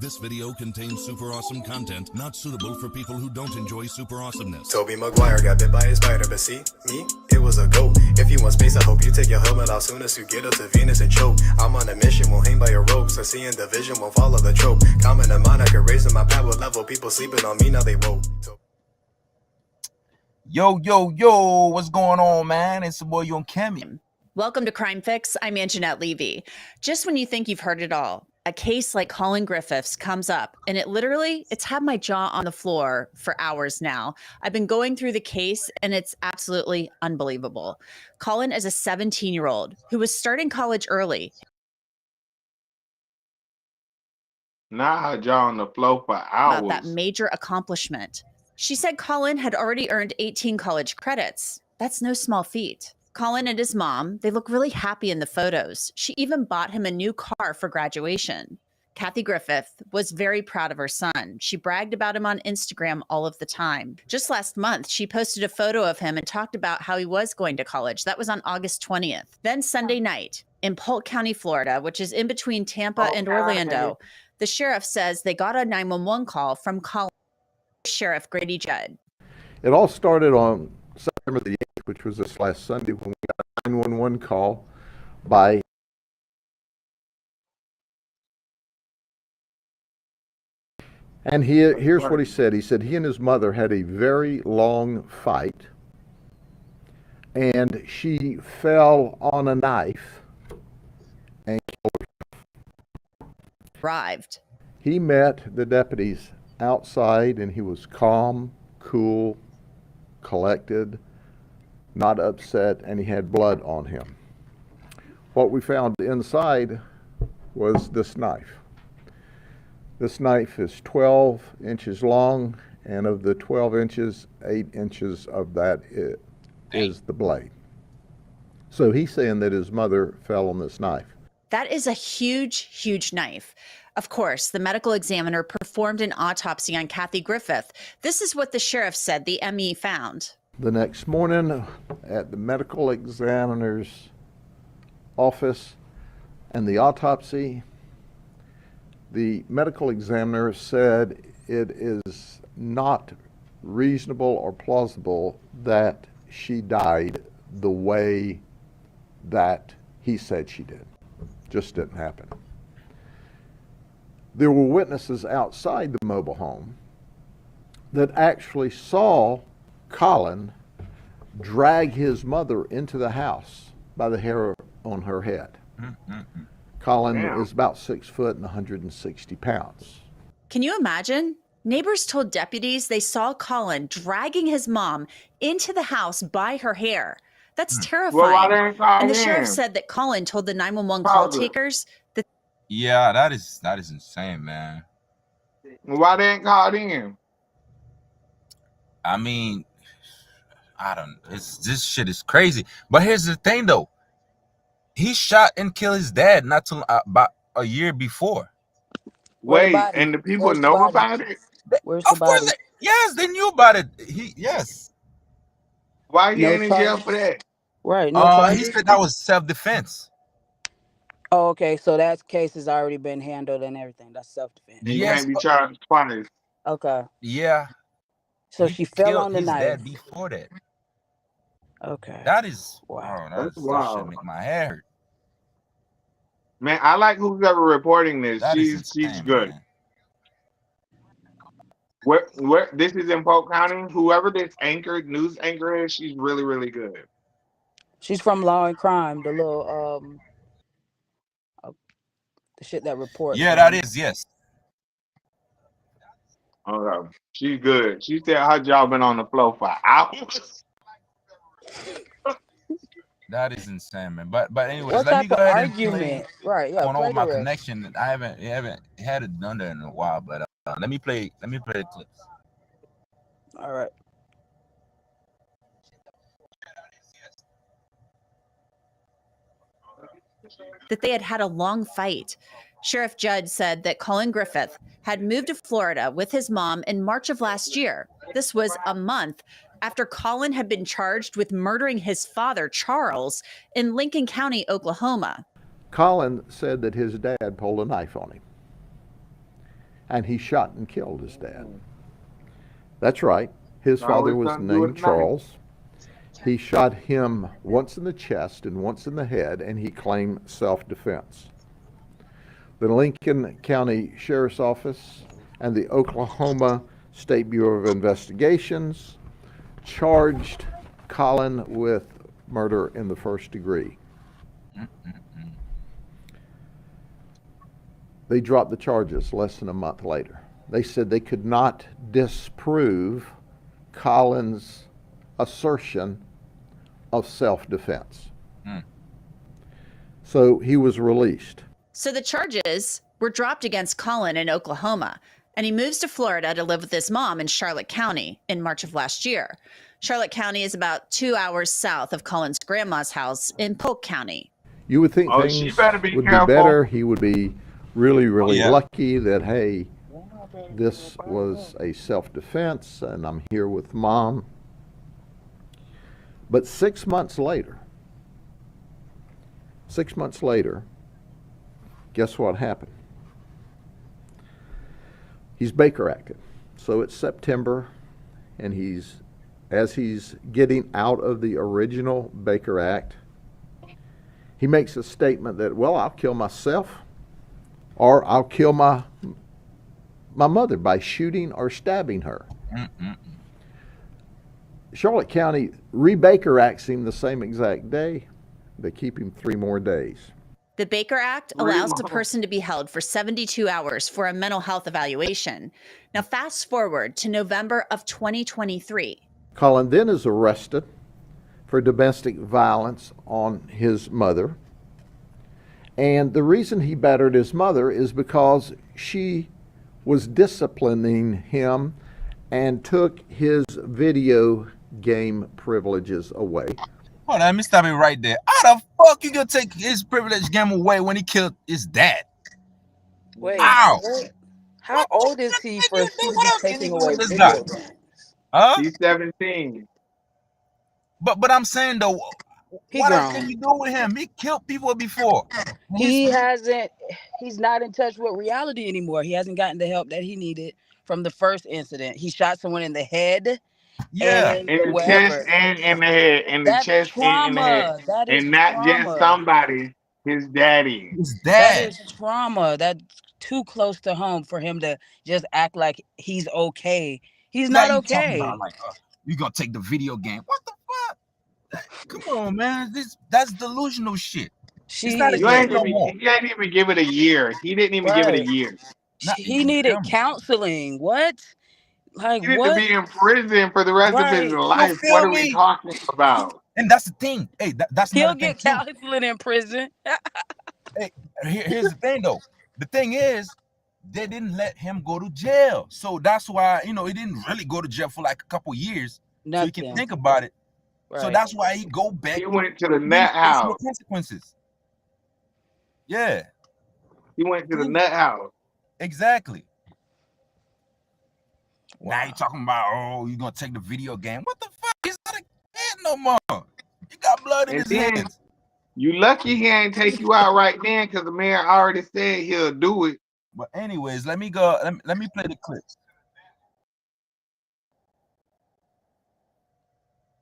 This video contains super awesome content not suitable for people who don't enjoy super awesomeness. Toby Maguire got bit by a spider, but see, me, it was a goat. If you want space, I hope you take your helmet off soon as you get up to Venus and choke. I'm on a mission, won't hang by your ropes. I see in the vision, won't follow the trope. Common in mind, I could raise my power level. People sleeping on me, now they woke. Yo, what's going on, man? It's the boy Young Kemi. Welcome to Crime Fix. I'm Anjanette Levy. Just when you think you've heard it all, a case like Colin Griffith's comes up, and it's had my jaw on the floor for hours now. I've been going through the case, and it's absolutely unbelievable. Colin is a 17-year-old who was starting college early. Not her jaw on the floor for hours. About that major accomplishment. She said Colin had already earned 18 college credits. That's no small feat. Colin and his mom, they look really happy in the photos. She even bought him a new car for graduation. Kathy Griffith was very proud of her son. She bragged about him on Instagram all of the time. Just last month, she posted a photo of him and talked about how he was going to college. That was on August 20th. Then Sunday night in Polk County, Florida, which is in between Tampa and Orlando, the sheriff says they got a 911 call from Colin Sheriff Grady Judd. It all started on September the 8th, which was this last Sunday, when we got a 911 call by and here's what he said. He said he and his mother had a very long fight, and she fell on a knife and killed herself. Arrived. He met the deputies outside, and he was calm, cool, collected, not upset, and he had blood on him. What we found inside was this knife. This knife is 12 inches long, and of the 12 inches, 8 inches of that is the blade. So he's saying that his mother fell on this knife. That is a huge, huge knife. Of course, the medical examiner performed an autopsy on Kathy Griffith. This is what the sheriff said the ME found. The next morning at the medical examiner's office and the autopsy, the medical examiner said it is not reasonable or plausible that she died the way that he said she did. Just didn't happen. There were witnesses outside the mobile home that actually saw Colin drag his mother into the house by the hair on her head. Colin is about 6 foot and 160 pounds. Can you imagine? Neighbors told deputies they saw Colin dragging his mom into the house by her hair. That's terrifying. And the sheriff said that Colin told the 911 call takers that. Yeah, that is insane, man. Why they ain't called in? I mean, this shit is crazy. But here's the thing, though. He shot and killed his dad not too about a year before. Wait, and the people know about it? Where's the body? Of course, yes, they knew about it. Yes. Why he ain't in jail for that? Right. He said that was self-defense. Oh, okay. So that case has already been handled and everything. That's self-defense. You can't be charged twice. Okay. Yeah. So she fell on the knife. Dad before that. Okay. That is wow. That should make my hair hurt. Man, I like who's ever reporting this. She's good. Man. Where this is in Polk County. Whoever this news anchor is, she's really, really good. She's from Law and Crime, the little the shit that reports. Yeah, that is, yes. Okay. She's good. She said her job been on the floor for hours. That is insane, man. But anyways, what let me go ahead and play. Right, yeah. Going on with my connection. I haven't had it done there in a while, but let me play the clips. All right. That they had a long fight. Sheriff Judd said that Colin Griffith had moved to Florida with his mom in March of last year. This was a month after Colin had been charged with murdering his father, Charles, in Lincoln County, Oklahoma. Colin said that his dad pulled a knife on him. and he shot and killed his dad. That's right. His No, father his was son do it named nice. Charles. He shot him once in the chest and once in the head, and he claimed self-defense. The Lincoln County Sheriff's Office and the Oklahoma State Bureau of Investigations charged Colin with murder in the first degree. They dropped the charges less than a month later. They said they could not disprove Colin's assertion of self-defense. So he was released. So the charges were dropped against Colin in Oklahoma, and he moves to Florida to live with his mom in Charlotte County in March of last year. Charlotte County is about 2 hours south of Colin's grandma's house in Polk County. You would think Oh, she things better be would careful. be better. He would be really, really yeah. lucky that, hey, this was a self-defense and I'm here with mom. But 6 months later, guess what happened? He's Baker acted. So it's September, and as he's getting out of the original Baker Act, he makes a statement that, well, I'll kill myself, or I'll kill my mother by shooting or stabbing her. Charlotte County re-Baker Acts him the same exact day. They keep him 3 more days. The Baker Act allows the person to be held for 72 hours for a mental health evaluation. Now, fast forward to November of 2023. Colin then is arrested for domestic violence on his mother. And the reason he battered his mother is because she was disciplining him and took his video game privileges away. Hold on, let me stop it right there. How the fuck you gonna take his privilege game away when he killed his dad? Wait, Ow! what? How old is he for What she to be else can taking you do away with this video guy? games? Huh? He's 17. But I'm saying though, He what else grown. can you do with him? He killed people before. He's not in touch with reality anymore. He hasn't gotten the help that he needed from the first incident. He shot someone in the head Yeah. and In the wherever. chest and in the head. In the That's chest and in the head. trauma. That is And not just trauma. somebody, his daddy. His That dad. is trauma. That's too close to home for him to just act like he's okay. He's Now not you talking okay. about like you gonna take the video game. What the fuck? Come on, man. That's delusional shit. She not a is You kid ain't no even, more. you ain't even give it a year. He didn't even give it a right. year. He needed counseling. What? Like He needed to what? be in prison for the rest of his Right. life. feel What are we me? talking about? And that's the thing. Hey, that's He'll another thing get too. counseling in prison. Hey, here's the thing though. The thing is, they didn't let him go to jail. So that's why, he didn't really go to jail for like a couple years. So he can Nothing. think about it. So Right. that's why he go back. He went to the and nut face no house. consequences. Yeah, He went to the nut house. exactly. Now you talking about, oh, you gonna take the video game. What the fuck? He's not a kid no more. He got blood in And his then hands. you lucky he ain't take you out right then, because the man already said he'll do it. But anyways, let me go. Let me play the clips.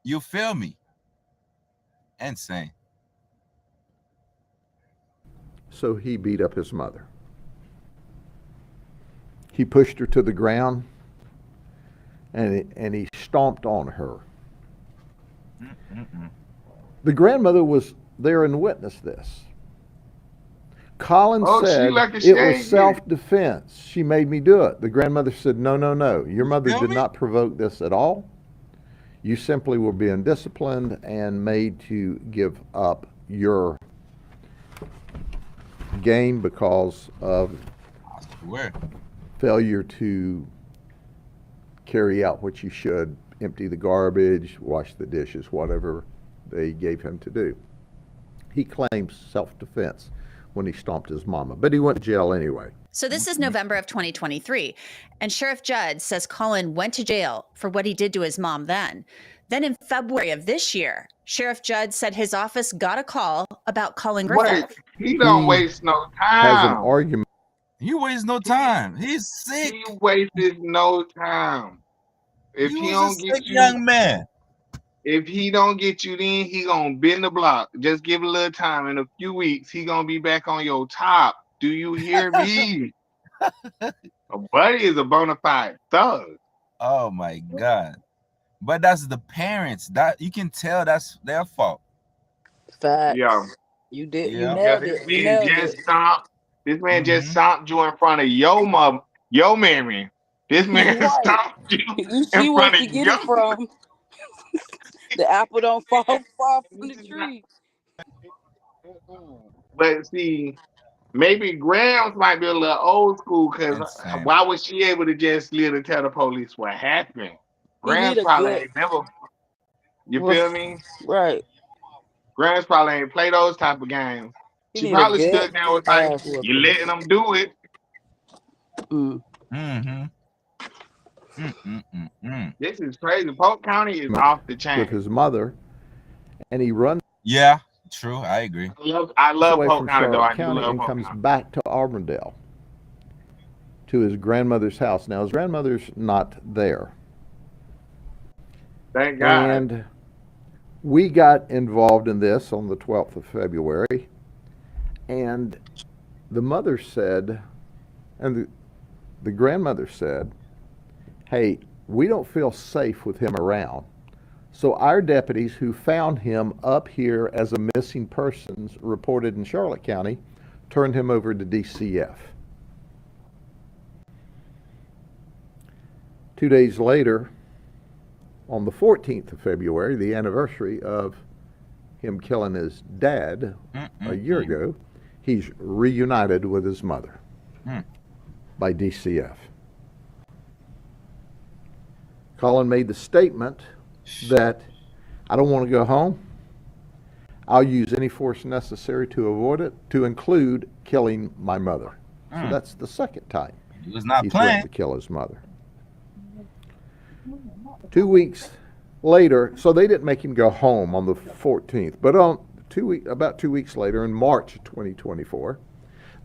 You feel me? Insane. So he beat up his mother. He pushed her to the ground, and he stomped on her. The grandmother was there and witnessed this. Colin said it was self-defense. She made me do it. The grandmother said, no, no, no. Your mother did not provoke this at all. You simply were being disciplined and made to give up your game because of failure to carry out what you should, empty the garbage, wash the dishes, whatever they gave him to do. He claims self-defense when he stomped his mama, but he went to jail anyway. So this is November of 2023, and Sheriff Judd says Colin went to jail for what he did to his mom then. Then in February of this year, Sheriff Judd said his office got a call about Colin Griffith. He don't waste no Has an time. argument You waste no time. He's sick. He wasted no time. If He he was a don't get sick you, young man. if he don't get you, then he gonna bend the block. Just give it a little time. In a few weeks, he gonna be back on your top. Do you hear me? A buddy is a bona fide thug. Oh my God. But that's the parents. That you can tell that's their fault. Facts. Yeah. You did. You Yeah. Yeah, nailed this it. You man nailed just it. stomped. This man just Mm-hmm. stomped you in front of your mom, your mammy. This man Right. stomped you You in see where front of she get your. it from. The apple don't fall far from the This is not. tree. But see, maybe Grams might be a little old school because Insane. why was she able to just live and tell the police what happened? He need Grams a probably good. ain't never. You feel me? Right. Grams probably ain't play those type of games. He She need a probably good stood there and was like, ass "You whooping. letting them do it." Mm. Mm-hmm. Mm-mm-mm-mm. This is crazy. Polk County is off the with chain. his mother, and he runs Yeah, true. I agree. I love away Polk from County though. Charlotte I do County love and Polk comes County. back to Auburndale to his grandmother's house. Now, his grandmother's not there. Thank God. And we got involved in this on the 12th of February. And the mother said, and the grandmother said, hey, we don't feel safe with him around. So our deputies who found him up here as a missing persons reported in Charlotte County turned him over to DCF. 2 days later, on the 14th of February, the anniversary of him killing his dad a year ago, he's reunited with his mother by DCF. Colin made the statement that I don't want to go home. I'll use any force necessary to avoid it, to include killing my mother. So that's the second time He was not he playing. threatened to kill his mother. 2 weeks later, so they didn't make him go home on the 14th, but about 2 weeks later, in March of 2024,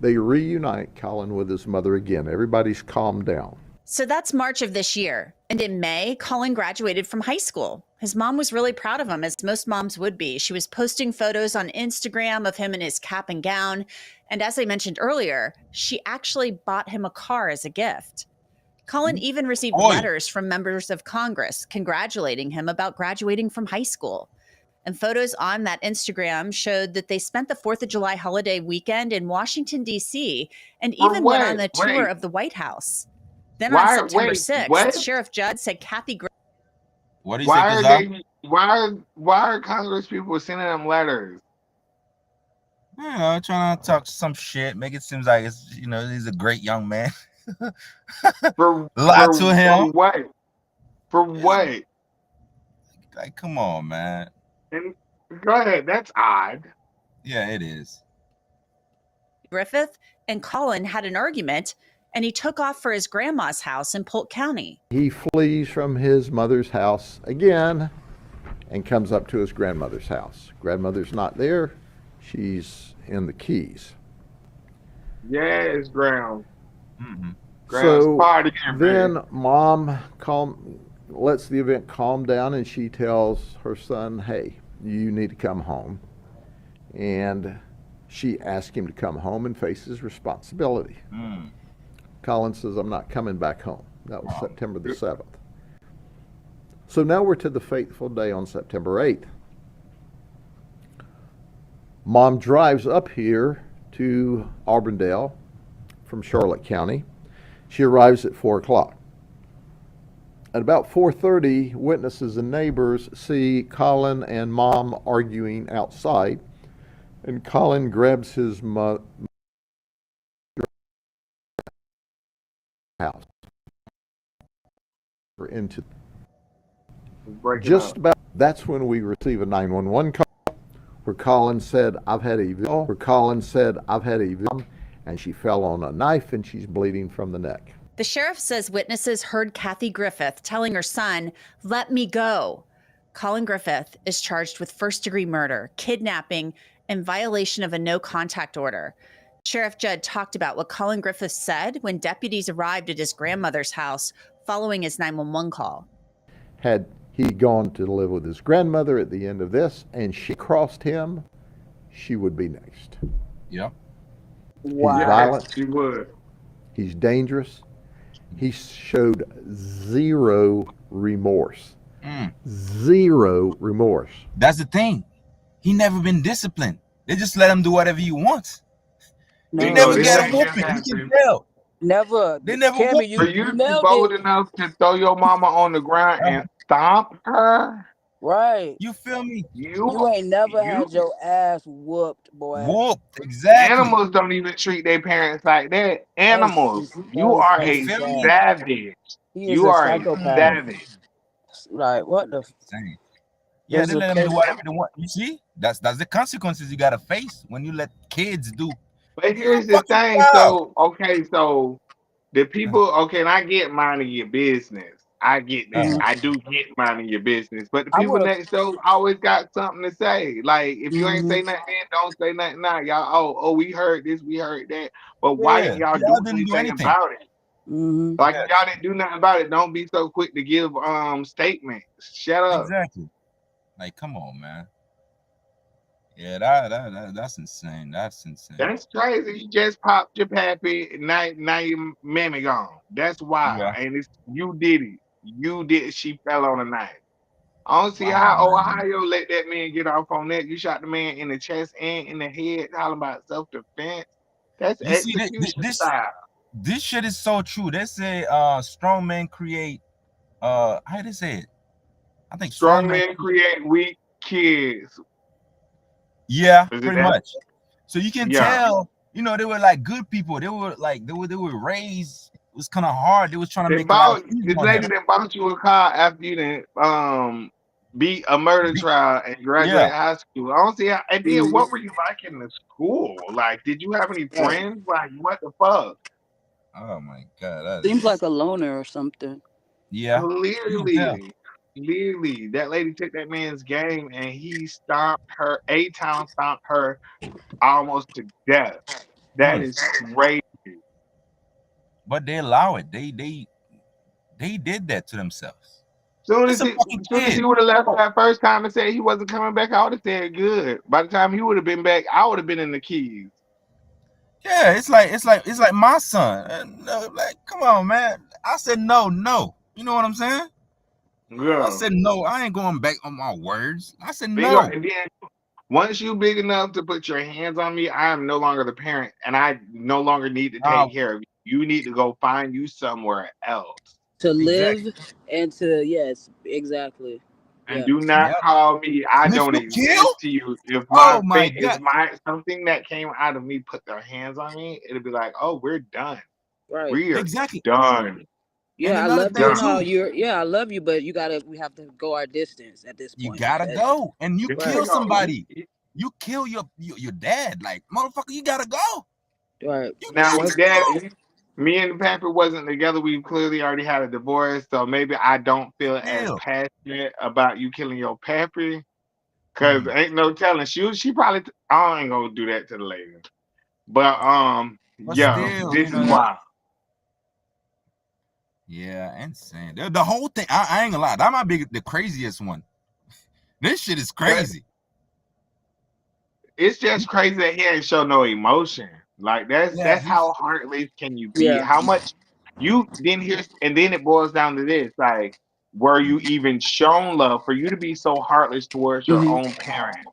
they reunite Colin with his mother again. Everybody's calmed down. So that's March of this year. And in May, Colin graduated from high school. His mom was really proud of him, as most moms would be. She was posting photos on Instagram of him in his cap and gown. And as I mentioned earlier, she actually bought him a car as a gift. Colin even received letters from members of Congress congratulating him about graduating from high school. And photos on that Instagram showed that they spent the 4th of July holiday weekend in Washington, D.C., and even went on the tour of the White House. Then on September 6th, Sheriff Judd said Kathy Griffith. What do you say, Why are Congress people sending them letters? You know, trying to talk some shit, make it seem like it's, you know, he's a great young man. Lie to him. For what? For what? Like, come on, man. And go ahead. That's odd. Yeah, it is. Griffith and Colin had an argument, and he took off for his grandma's house in Polk County. He flees from his mother's house again and comes up to his grandmother's house. Grandmother's not there. She's in the Keys. Yes, Graham. So party then mom lets the event calm down, and she tells her son, hey, you need to come home. And she asks him to come home and face his responsibility. Colin says, I'm not coming back home. That was September the 7th. So now we're to the fateful day on September 8th. Mom drives up here to Auburndale from Charlotte County. She arrives at 4 o'clock. At about 4:30, witnesses and neighbors see Colin and Mom arguing outside, and Colin grabs his mother house into just about. That's when we receive a 911 call where Colin said, I've had a and she fell on a knife and she's bleeding from the neck. The sheriff says witnesses heard Kathy Griffith telling her son, let me go. Colin Griffith is charged with first-degree murder, kidnapping, and violation of a no-contact order. Sheriff Judd talked about what Colin Griffith said when deputies arrived at his grandmother's house following his 911 call. Had he gone to live with his grandmother at the end of this and she crossed him, she would be next. Yeah. Wow. He's violent. She would. He's dangerous. He showed zero remorse. Zero remorse. That's the thing. He never been disciplined. They just let him do whatever he wants. No, He never this got a ain't whooping. gonna You can happen. tell. never. They never Cammy, whooped you, For him. you you to be nailed bold it. enough to throw your mama on the ground and stomp her, Right. You feel me? You ain't never had your ass whooped, boy. Whooped. Exactly. Animals don't even treat their parents like that. Animals, you is are so a sad. savage. He is You a are a psychopath. savage. Like, what the? Insane. Yeah, There's they a let them do place- whatever they want. You see? That's the consequences you gotta face when you let kids do. But here's the Fucking thing. wild. So the people, okay, and I get minding your business. I get that. Uh-huh. I do get minding your business. But the I people would've- next door always got something to say. Like, if you ain't Mhm. say nothing then, don't say nothing now. Y'all, oh, we heard this, we heard that. But why didn't y'all Y'all do didn't do anything anything. about it? Mhm. Like, if y'all didn't do nothing about it, don't be so quick to give statements. Shut up. Exactly. Like, come on, man. Yeah, that's insane. That's insane. That's crazy. You just popped your pappy, now your mammy gone. That's wild. Yeah. And it's you did it. You did. She fell on a knife. I don't see Wow, how man. Ohio let that man get off on that. You shot the man in the chest and in the head, talking about self-defense. That's You see, execution style. this shit is so true. They say strong men create how they say it? I think Strong men create weak kids. Yeah, Is it pretty that? much. So you can Yeah. tell, you know, they were like good people. They were like they were raised. It was kind of hard. They was trying to They make a lot bought of food this on lady them. that bought you a car after you didn't beat a murder trial and graduate high school. I don't see how. And then what were you like in the school? Like, did you have any friends? Like, what the fuck? Oh my god, that Seems is, like a loner or something. yeah. You can tell. Clearly, that lady took that man's game and he stomped her. A-Town stomped her almost to death. That is crazy. But they allow it. They did that to themselves. Soon It's as a he, fucking soon as kid. he would have left that first time and said he wasn't coming back, I would have said good. By the time he would have been back, I would have been in the Keys. Yeah, it's like my son. Like, come on, man. I said no. You know what I'm saying? Yeah. I said no. I ain't going back on my words. I said Big no. and then once you big enough to put your hands on me, I am no longer the parent, and I no longer need to take care of you. You need to go find you somewhere else. To live and to, yes, exactly. And Yeah. do not call me. I And if don't you exist kill, to you. If oh my my if god, my something that came out of me put their hands on me, it'll be like, oh, we're done. Right. We are exactly. done. Yeah, I another love thing you and too, all. I love you, but we have to go our distance at this you point. gotta go. And you You kill gotta go. somebody. You kill your dad. Like, motherfucker, you gotta go. Right. You Now got with to that, go. me and Pamper wasn't together. We clearly already had a divorce, so maybe I don't feel as Still. passionate about you killing your pappy. Cause ain't no telling. She probably I ain't gonna do that to the lady. But But yeah, still, this you is know, wild. yeah, insane. The whole thing, I ain't gonna lie, that might be the craziest one. This shit is crazy. It's just crazy that he ain't show no emotion. Like that's how heartless can you be? Yeah. How much you then here's and then it boils down to this, like, were you even shown love for you to be so heartless towards your own parent?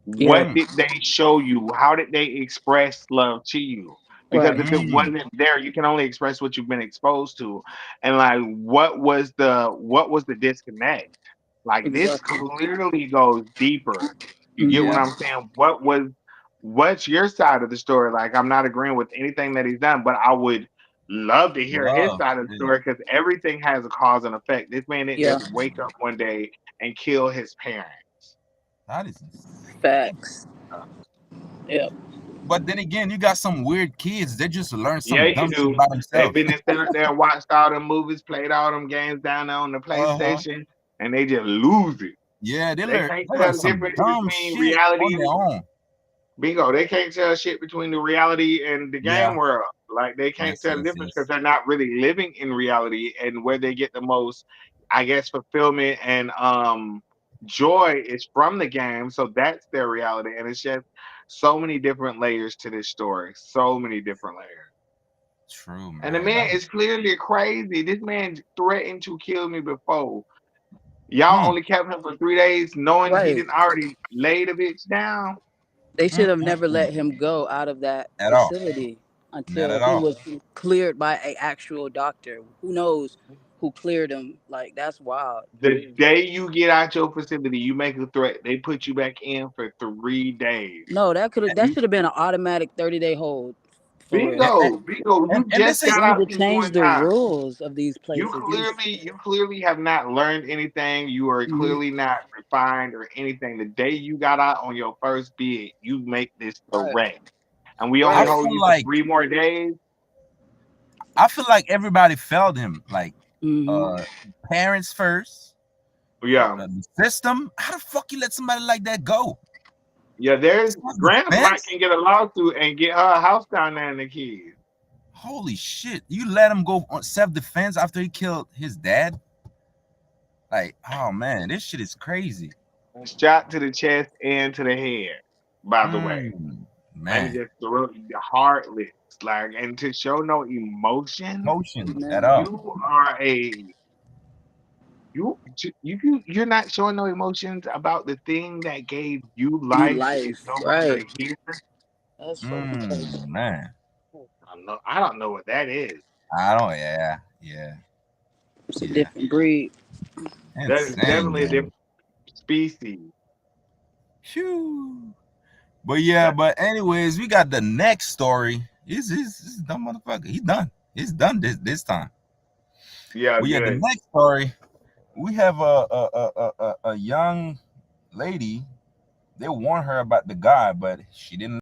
What Yeah. did they show you? How did they express love to you? Because Right. if it wasn't there, you can only express what you've been exposed to. And like what was the disconnect? Like this Exactly. clearly goes deeper. You get what Yeah. I'm saying? What's your side of the story? Like, I'm not agreeing with anything that he's done, but I would love to hear his Love. side of the Yeah. story because everything has a cause and effect. This man didn't Yeah. just wake up one day and kill his parents. That is insane. Facts. Yeah. But then again, you got some weird kids. They just learn Yeah, some you dumb shit do. by They've themselves. been in there and watched all them movies, played all them games down there on the PlayStation, and they just lose it. Yeah, they They learn can't they tell learn the some difference dumb between shit on reality their own. Bingo. They can't tell shit between the reality and the game Yeah. world. Like they can't Yes, tell the yes, difference because yes. they're not really living in reality, and where they get the most, I guess, fulfillment and joy is from the game. So that's their reality. And it's just so many different layers to this story. So many different layers. True, And the man. man That was is clearly crazy. This man threatened to kill me before. Y'all mm, only kept him for 3 days, knowing he Right. didn't already lay the bitch down. They mm, should have mm, never mm. let him go out of that At all. facility Not until at he all. was cleared by an actual doctor. Who knows who cleared him? Like that's wild. The day you get out your facility, you make a threat. They put you back in for 3 days. No, that You should have been an automatic 30-day hold for real. And, and, bingo. You and just this is got They need out to this change one the time. rules of these You places. clearly have not learned anything. You are Mhm. clearly not refined or anything. The day you got out on your first bid, you make this Right. threat, and we only I Right. hold feel you for like 3 more days. everybody failed him. Like Hmm. uh parents first, Yeah, the system. How the fuck you let somebody like that go? yeah. There's Self Granted, might defense? can get a lawsuit and get her house down there and the kids. Holy shit. You let him go on self defense after he killed his dad? Like, oh man, this shit is crazy. Shot to the chest and to the head, by the way. And Man, just heartless. Like, and to show no emotion, emotions at Man. all. you are a you're not showing no emotions about the thing that gave you You life is life. no Right. longer here. That's fucking crazy. Man. I don't know what that is. I don't, yeah, yeah, It's a yeah. different breed. That is Insane, definitely a man. different species. Phew. But yeah, That, but anyways, we got the next story. He's dumb motherfucker. He's done. He's done this time. yeah, But yeah, the good. next story, we have a young lady. They warned her about the guy, but she didn't